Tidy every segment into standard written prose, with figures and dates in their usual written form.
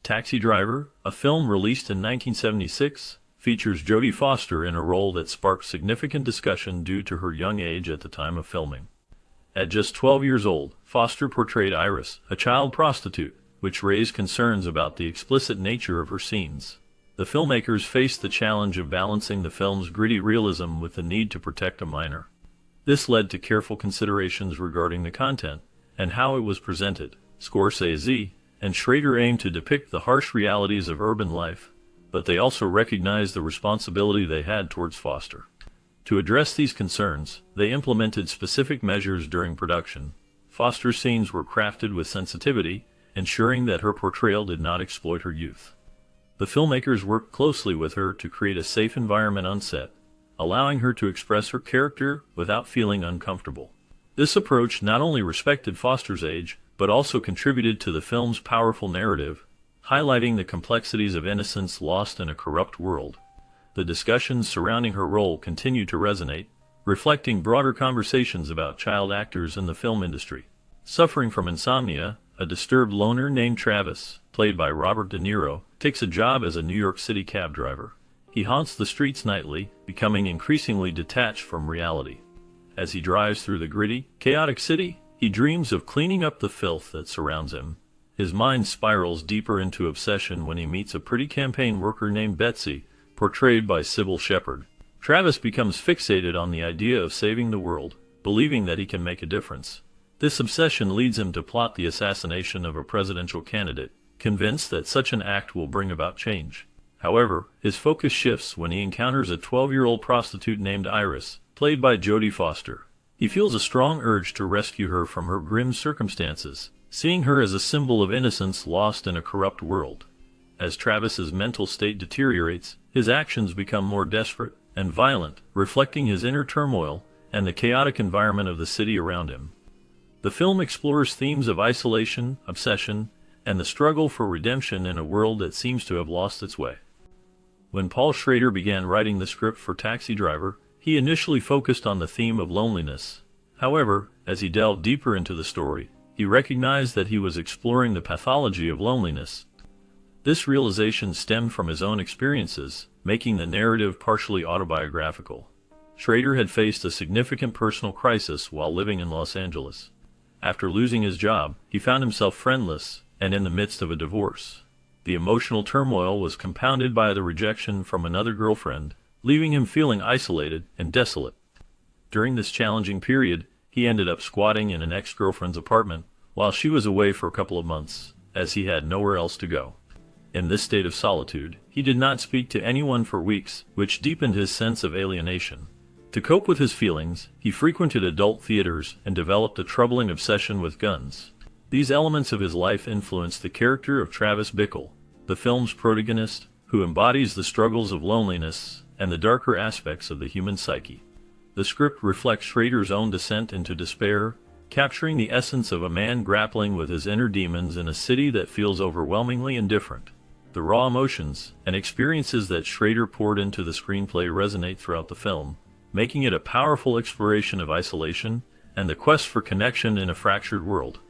Taxi Driver, a film released in 1976, features Jodie Foster in a role that sparked significant discussion due to her young age at the time of filming. At just 12 years old, Foster portrayed Iris, a child prostitute, which raised concerns about the explicit nature of her scenes. The filmmakers faced the challenge of balancing the film's gritty realism with the need to protect a minor. This led to careful considerations regarding the content and how it was presented. Scorsese and Schrader aimed to depict the harsh realities of urban life, but they also recognized the responsibility they had towards Foster. To address these concerns, they implemented specific measures during production. Foster's scenes were crafted with sensitivity, ensuring that her portrayal did not exploit her youth. The filmmakers worked closely with her to create a safe environment on set, allowing her to express her character without feeling uncomfortable. This approach not only respected Foster's age, but also contributed to the film's powerful narrative, highlighting the complexities of innocence lost in a corrupt world. The discussions surrounding her role continue to resonate, reflecting broader conversations about child actors in the film industry. Suffering from insomnia, a disturbed loner named Travis, played by Robert De Niro, takes a job as a New York City cab driver. He haunts the streets nightly, becoming increasingly detached from reality. As he drives through the gritty, chaotic city, he dreams of cleaning up the filth that surrounds him. His mind spirals deeper into obsession when he meets a pretty campaign worker named Betsy, portrayed by Sybil Shepherd. Travis becomes fixated on the idea of saving the world, believing that he can make a difference. This obsession leads him to plot the assassination of a presidential candidate, convinced that such an act will bring about change. However, his focus shifts when he encounters a 12-year-old prostitute named Iris, played by Jodie Foster. He feels a strong urge to rescue her from her grim circumstances, seeing her as a symbol of innocence lost in a corrupt world. As Travis's mental state deteriorates, his actions become more desperate and violent, reflecting his inner turmoil and the chaotic environment of the city around him. The film explores themes of isolation, obsession, and the struggle for redemption in a world that seems to have lost its way. When Paul Schrader began writing the script for Taxi Driver, he initially focused on the theme of loneliness. However, as he delved deeper into the story, he recognized that he was exploring the pathology of loneliness. This realization stemmed from his own experiences, making the narrative partially autobiographical. Schrader had faced a significant personal crisis while living in Los Angeles. After losing his job, he found himself friendless and in the midst of a divorce. The emotional turmoil was compounded by the rejection from another girlfriend, leaving him feeling isolated and desolate. During this challenging period, he ended up squatting in an ex-girlfriend's apartment while she was away for a couple of months, as he had nowhere else to go. In this state of solitude, he did not speak to anyone for weeks, which deepened his sense of alienation. To cope with his feelings, he frequented adult theaters and developed a troubling obsession with guns. These elements of his life influenced the character of Travis Bickle, the film's protagonist, who embodies the struggles of loneliness and the darker aspects of the human psyche. The script reflects Schrader's own descent into despair, capturing the essence of a man grappling with his inner demons in a city that feels overwhelmingly indifferent. The raw emotions and experiences that Schrader poured into the screenplay resonate throughout the film, making it a powerful exploration of isolation and the quest for connection in a fractured world.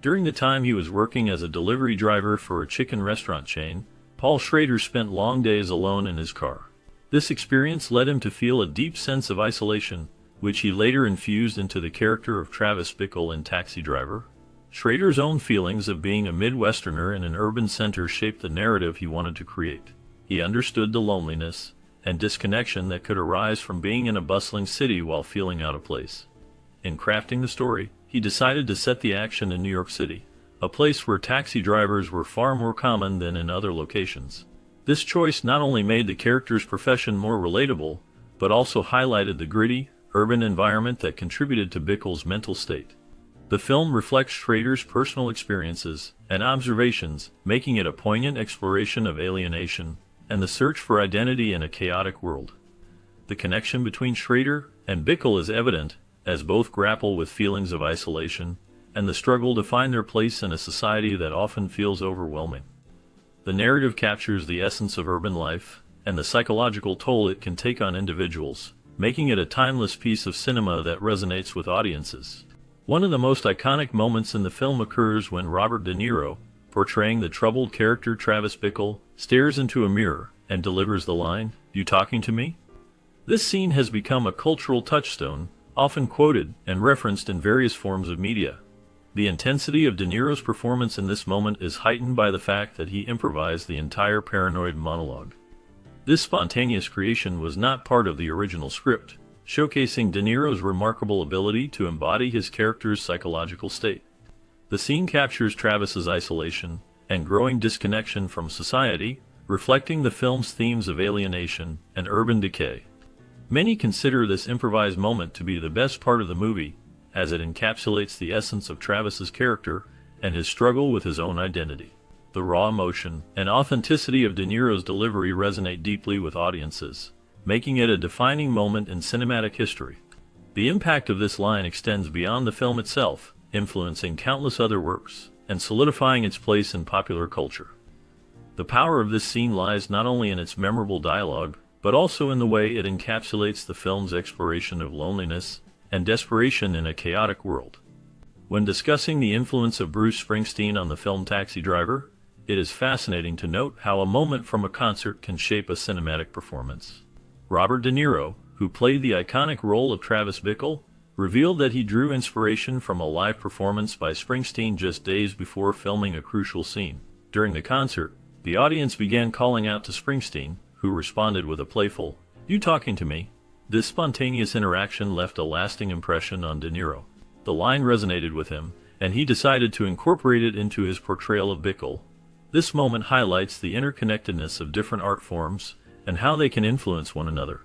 During the time he was working as a delivery driver for a chicken restaurant chain, Paul Schrader spent long days alone in his car. This experience led him to feel a deep sense of isolation, which he later infused into the character of Travis Bickle in Taxi Driver. Schrader's own feelings of being a Midwesterner in an urban center shaped the narrative he wanted to create. He understood the loneliness and disconnection that could arise from being in a bustling city while feeling out of place. In crafting the story, he decided to set the action in New York City, a place where taxi drivers were far more common than in other locations. This choice not only made the character's profession more relatable, but also highlighted the gritty, urban environment that contributed to Bickle's mental state. The film reflects Schrader's personal experiences and observations, making it a poignant exploration of alienation and the search for identity in a chaotic world. The connection between Schrader and Bickle is evident, as both grapple with feelings of isolation and the struggle to find their place in a society that often feels overwhelming. The narrative captures the essence of urban life and the psychological toll it can take on individuals, making it a timeless piece of cinema that resonates with audiences. One of the most iconic moments in the film occurs when Robert De Niro, portraying the troubled character Travis Bickle, stares into a mirror and delivers the line, "You talking to me?" This scene has become a cultural touchstone, often quoted and referenced in various forms of media. The intensity of De Niro's performance in this moment is heightened by the fact that he improvised the entire paranoid monologue. This spontaneous creation was not part of the original script, showcasing De Niro's remarkable ability to embody his character's psychological state. The scene captures Travis's isolation and growing disconnection from society, reflecting the film's themes of alienation and urban decay. Many consider this improvised moment to be the best part of the movie, as it encapsulates the essence of Travis's character and his struggle with his own identity. The raw emotion and authenticity of De Niro's delivery resonate deeply with audiences, making it a defining moment in cinematic history. The impact of this line extends beyond the film itself, influencing countless other works and solidifying its place in popular culture. The power of this scene lies not only in its memorable dialogue, but also in the way it encapsulates the film's exploration of loneliness and desperation in a chaotic world. When discussing the influence of Bruce Springsteen on the film Taxi Driver, it is fascinating to note how a moment from a concert can shape a cinematic performance. Robert De Niro, who played the iconic role of Travis Bickle, revealed that he drew inspiration from a live performance by Springsteen just days before filming a crucial scene. During the concert, the audience began calling out to Springsteen, who responded with a playful, "You talking to me?" This spontaneous interaction left a lasting impression on De Niro. The line resonated with him, and he decided to incorporate it into his portrayal of Bickle. This moment highlights the interconnectedness of different art forms and how they can influence one another.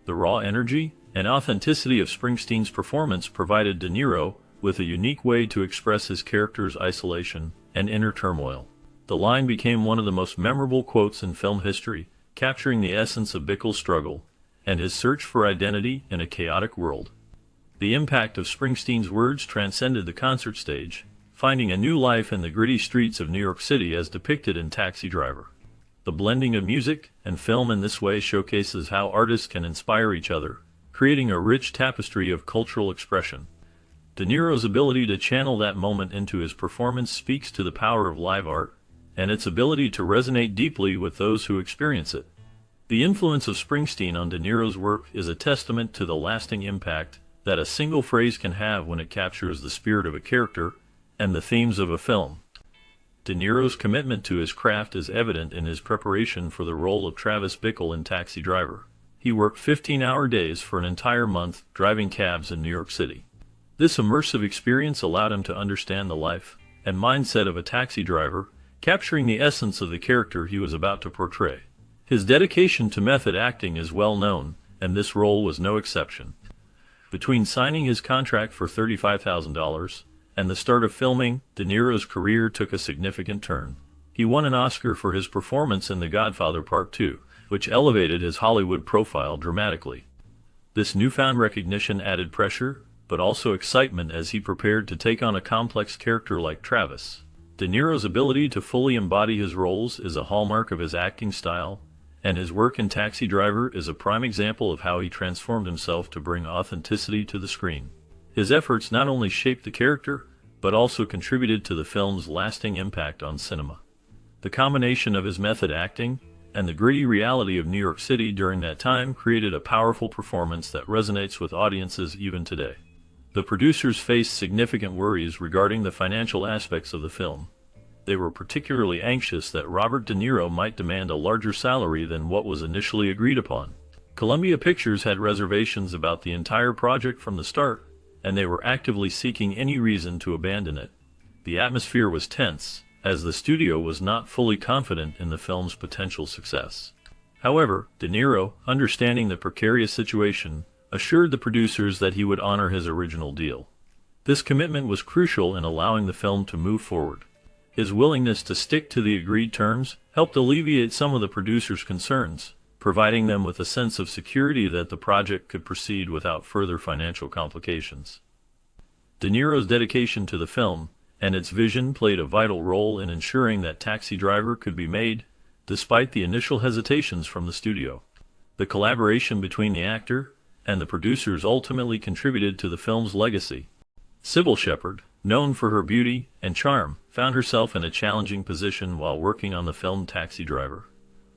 The raw energy and authenticity of Springsteen's performance provided De Niro with a unique way to express his character's isolation and inner turmoil. The line became one of the most memorable quotes in film history, capturing the essence of Bickle's struggle and his search for identity in a chaotic world. The impact of Springsteen's words transcended the concert stage, finding a new life in the gritty streets of New York City as depicted in Taxi Driver. The blending of music and film in this way showcases how artists can inspire each other, creating a rich tapestry of cultural expression. De Niro's ability to channel that moment into his performance speaks to the power of live art and its ability to resonate deeply with those who experience it. The influence of Springsteen on De Niro's work is a testament to the lasting impact that a single phrase can have when it captures the spirit of a character and the themes of a film. De Niro's commitment to his craft is evident in his preparation for the role of Travis Bickle in Taxi Driver. He worked 15-hour days for an entire month driving cabs in New York City. This immersive experience allowed him to understand the life and mindset of a taxi driver, capturing the essence of the character he was about to portray. His dedication to method acting is well known, and this role was no exception. Between signing his contract for $35,000 and the start of filming, De Niro's career took a significant turn. He won an Oscar for his performance in The Godfather Part 2, which elevated his Hollywood profile dramatically. This newfound recognition added pressure, but also excitement as he prepared to take on a complex character like Travis. De Niro's ability to fully embody his roles is a hallmark of his acting style, and his work in Taxi Driver is a prime example of how he transformed himself to bring authenticity to the screen. His efforts not only shaped the character, but also contributed to the film's lasting impact on cinema. The combination of his method acting and the gritty reality of New York City during that time created a powerful performance that resonates with audiences even today. The producers faced significant worries regarding the financial aspects of the film. They were particularly anxious that Robert De Niro might demand a larger salary than what was initially agreed upon. Columbia Pictures had reservations about the entire project from the start, and they were actively seeking any reason to abandon it. The atmosphere was tense, as the studio was not fully confident in the film's potential success. However, De Niro, understanding the precarious situation, assured the producers that he would honor his original deal. This commitment was crucial in allowing the film to move forward. His willingness to stick to the agreed terms helped alleviate some of the producers' concerns, providing them with a sense of security that the project could proceed without further financial complications. De Niro's dedication to the film and its vision played a vital role in ensuring that Taxi Driver could be made, despite the initial hesitations from the studio. The collaboration between the actor and the producers ultimately contributed to the film's legacy. Sybil Shepherd, known for her beauty and charm, found herself in a challenging position while working on the film Taxi Driver.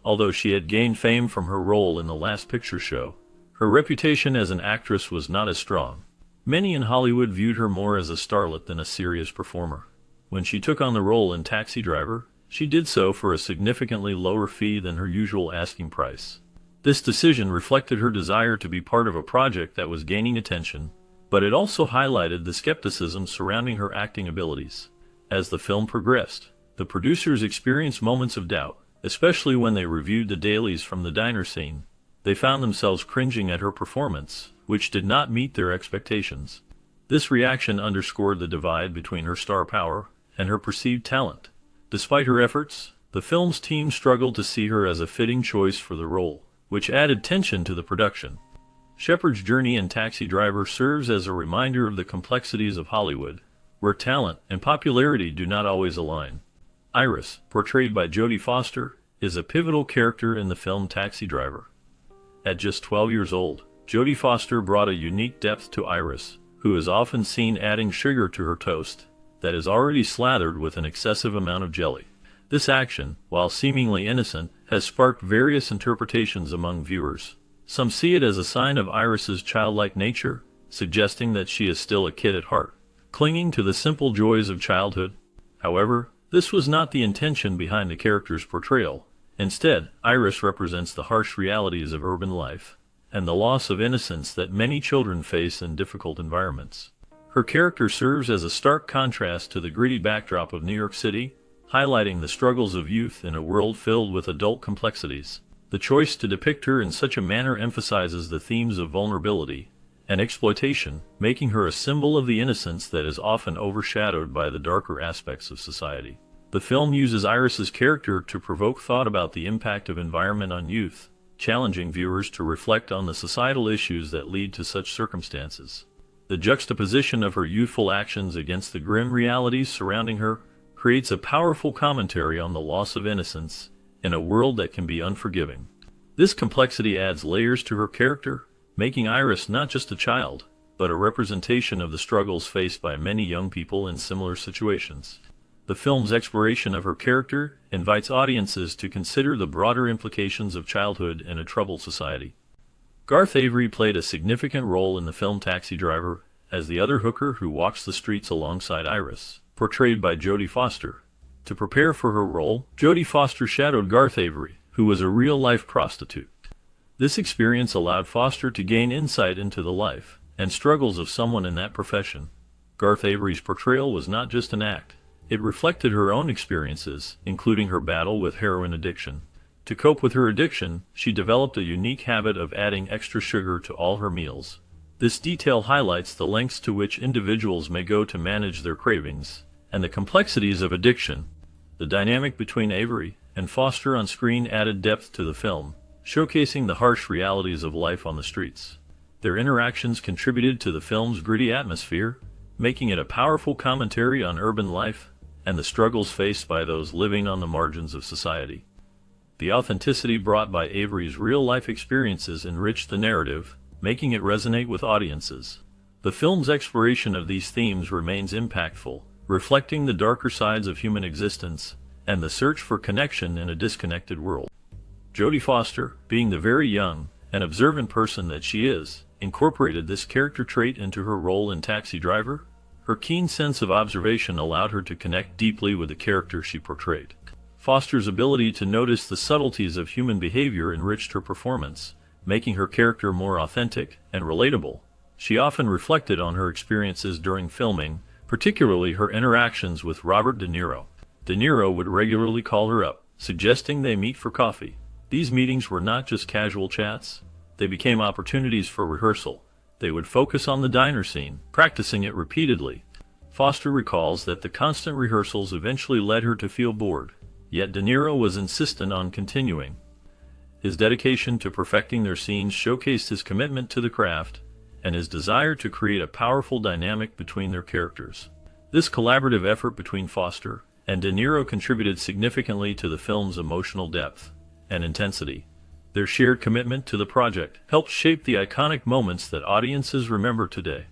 Although she had gained fame from her role in The Last Picture Show, her reputation as an actress was not as strong. Many in Hollywood viewed her more as a starlet than a serious performer. When she took on the role in Taxi Driver, she did so for a significantly lower fee than her usual asking price. This decision reflected her desire to be part of a project that was gaining attention, but it also highlighted the skepticism surrounding her acting abilities. As the film progressed, the producers experienced moments of doubt, especially when they reviewed the dailies from the diner scene. They found themselves cringing at her performance, which did not meet their expectations. This reaction underscored the divide between her star power and her perceived talent. Despite her efforts, the film's team struggled to see her as a fitting choice for the role, which added tension to the production. Shepard's journey in Taxi Driver serves as a reminder of the complexities of Hollywood, where talent and popularity do not always align. Iris, portrayed by Jodie Foster, is a pivotal character in the film Taxi Driver. At just 12 years old, Jodie Foster brought a unique depth to Iris, who is often seen adding sugar to her toast that is already slathered with an excessive amount of jelly. This action, while seemingly innocent, has sparked various interpretations among viewers. Some see it as a sign of Iris's childlike nature, suggesting that she is still a kid at heart, clinging to the simple joys of childhood. However, this was not the intention behind the character's portrayal. Instead, Iris represents the harsh realities of urban life and the loss of innocence that many children face in difficult environments. Her character serves as a stark contrast to the gritty backdrop of New York City, highlighting the struggles of youth in a world filled with adult complexities. The choice to depict her in such a manner emphasizes the themes of vulnerability and exploitation, making her a symbol of the innocence that is often overshadowed by the darker aspects of society. The film uses Iris's character to provoke thought about the impact of environment on youth, challenging viewers to reflect on the societal issues that lead to such circumstances. The juxtaposition of her youthful actions against the grim realities surrounding her creates a powerful commentary on the loss of innocence in a world that can be unforgiving. This complexity adds layers to her character, making Iris not just a child, but a representation of the struggles faced by many young people in similar situations. The film's exploration of her character invites audiences to consider the broader implications of childhood in a troubled society. Garth Avery played a significant role in the film Taxi Driver as the other hooker who walks the streets alongside Iris, portrayed by Jodie Foster. To prepare for her role, Jodie Foster shadowed Garth Avery, who was a real-life prostitute. This experience allowed Foster to gain insight into the life and struggles of someone in that profession. Garth Avery's portrayal was not just an act. It reflected her own experiences, including her battle with heroin addiction. To cope with her addiction, she developed a unique habit of adding extra sugar to all her meals. This detail highlights the lengths to which individuals may go to manage their cravings and the complexities of addiction. The dynamic between Avery and Foster on screen added depth to the film, showcasing the harsh realities of life on the streets. Their interactions contributed to the film's gritty atmosphere, making it a powerful commentary on urban life and the struggles faced by those living on the margins of society. The authenticity brought by Avery's real-life experiences enriched the narrative, making it resonate with audiences. The film's exploration of these themes remains impactful, reflecting the darker sides of human existence and the search for connection in a disconnected world. Jodie Foster, being the very young and observant person that she is, incorporated this character trait into her role in Taxi Driver. Her keen sense of observation allowed her to connect deeply with the character she portrayed. Foster's ability to notice the subtleties of human behavior enriched her performance, making her character more authentic and relatable. She often reflected on her experiences during filming, particularly her interactions with Robert De Niro. De Niro would regularly call her up, suggesting they meet for coffee. These meetings were not just casual chats, they became opportunities for rehearsal. They would focus on the diner scene, practicing it repeatedly. Foster recalls that the constant rehearsals eventually led her to feel bored, yet De Niro was insistent on continuing. His dedication to perfecting their scenes showcased his commitment to the craft and his desire to create a powerful dynamic between their characters. This collaborative effort between Foster and De Niro contributed significantly to the film's emotional depth and intensity. Their shared commitment to the project helped shape the iconic moments that audiences remember today.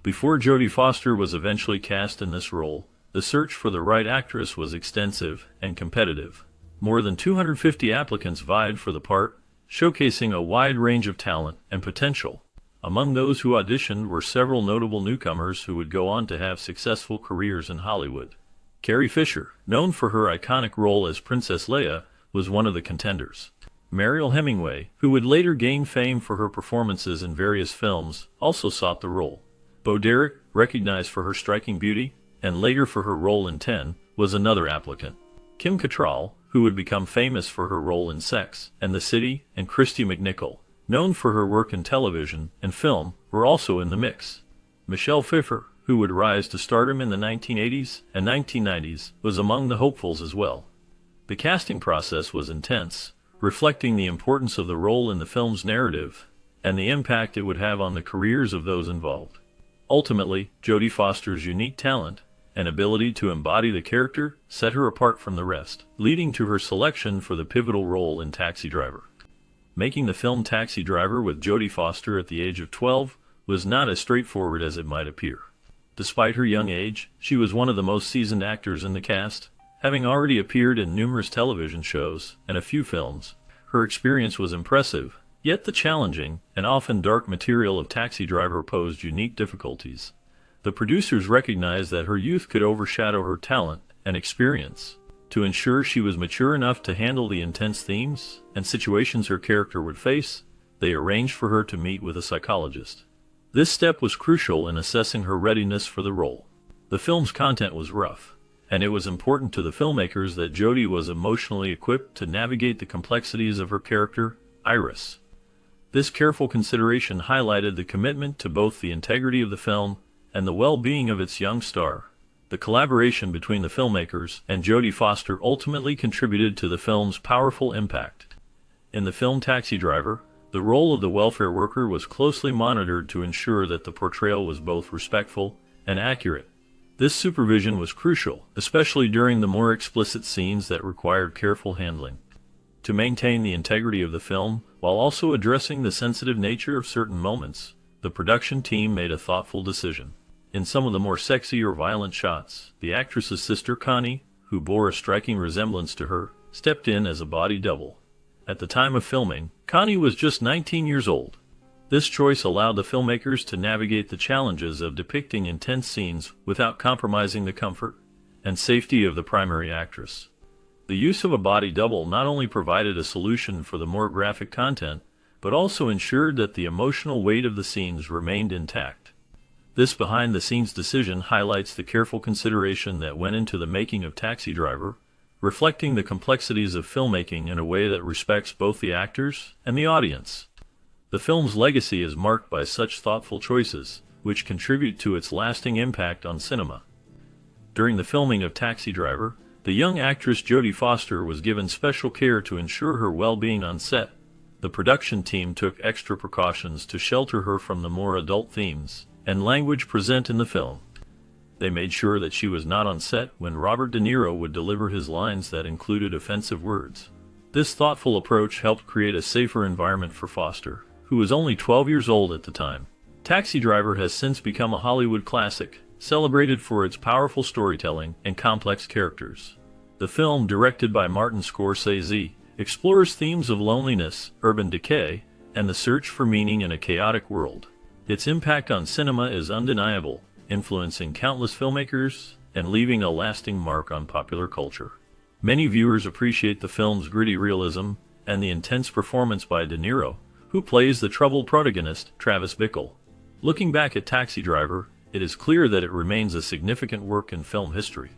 Before Jodie Foster was eventually cast in this role, the search for the right actress was extensive and competitive. More than 250 applicants vied for the part, showcasing a wide range of talent and potential. Among those who auditioned were several notable newcomers who would go on to have successful careers in Hollywood. Carrie Fisher, known for her iconic role as Princess Leia, was one of the contenders. Mariel Hemingway, who would later gain fame for her performances in various films, also sought the role. Bo Derek, recognized for her striking beauty, and later for her role in 10, was another applicant. Kim Cattrall, who would become famous for her role in Sex and the City, and Christy McNichol, known for her work in television and film, were also in the mix. Michelle Pfeiffer, who would rise to stardom in the 1980s and 1990s, was among the hopefuls as well. The casting process was intense, reflecting the importance of the role in the film's narrative and the impact it would have on the careers of those involved. Ultimately, Jodie Foster's unique talent and ability to embody the character set her apart from the rest, leading to her selection for the pivotal role in Taxi Driver. Making the film Taxi Driver with Jodie Foster at the age of 12 was not as straightforward as it might appear. Despite her young age, she was one of the most seasoned actors in the cast, having already appeared in numerous television shows and a few films. Her experience was impressive, yet the challenging and often dark material of Taxi Driver posed unique difficulties. The producers recognized that her youth could overshadow her talent and experience. To ensure she was mature enough to handle the intense themes and situations her character would face, they arranged for her to meet with a psychologist. This step was crucial in assessing her readiness for the role. The film's content was rough, and it was important to the filmmakers that Jodie was emotionally equipped to navigate the complexities of her character, Iris. This careful consideration highlighted the commitment to both the integrity of the film and the well-being of its young star. The collaboration between the filmmakers and Jodie Foster ultimately contributed to the film's powerful impact. In the film Taxi Driver, the role of the welfare worker was closely monitored to ensure that the portrayal was both respectful and accurate. This supervision was crucial, especially during the more explicit scenes that required careful handling. To maintain the integrity of the film, while also addressing the sensitive nature of certain moments, the production team made a thoughtful decision. In some of the more sexy or violent shots, the actress's sister Connie, who bore a striking resemblance to her, stepped in as a body double. At the time of filming, Connie was just 19 years old. This choice allowed the filmmakers to navigate the challenges of depicting intense scenes without compromising the comfort and safety of the primary actress. The use of a body double not only provided a solution for the more graphic content, but also ensured that the emotional weight of the scenes remained intact. This behind-the-scenes decision highlights the careful consideration that went into the making of Taxi Driver, reflecting the complexities of filmmaking in a way that respects both the actors and the audience. The film's legacy is marked by such thoughtful choices, which contribute to its lasting impact on cinema. During the filming of Taxi Driver, the young actress Jodie Foster was given special care to ensure her well-being on set. The production team took extra precautions to shelter her from the more adult themes and language present in the film. They made sure that she was not on set when Robert De Niro would deliver his lines that included offensive words. This thoughtful approach helped create a safer environment for Foster, who was only 12 years old at the time. Taxi Driver has since become a Hollywood classic, celebrated for its powerful storytelling and complex characters. The film, directed by Martin Scorsese, explores themes of loneliness, urban decay, and the search for meaning in a chaotic world. Its impact on cinema is undeniable, influencing countless filmmakers and leaving a lasting mark on popular culture. Many viewers appreciate the film's gritty realism and the intense performance by De Niro, who plays the troubled protagonist, Travis Bickle. Looking back at Taxi Driver, it is clear that it remains a significant work in film history.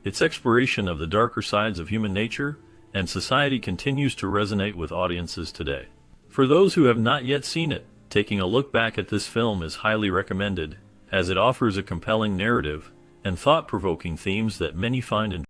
Its exploration of the darker sides of human nature and society continues to resonate with audiences today. For those who have not yet seen it, taking a look back at this film is highly recommended, as it offers a compelling narrative and thought-provoking themes that many find intriguing.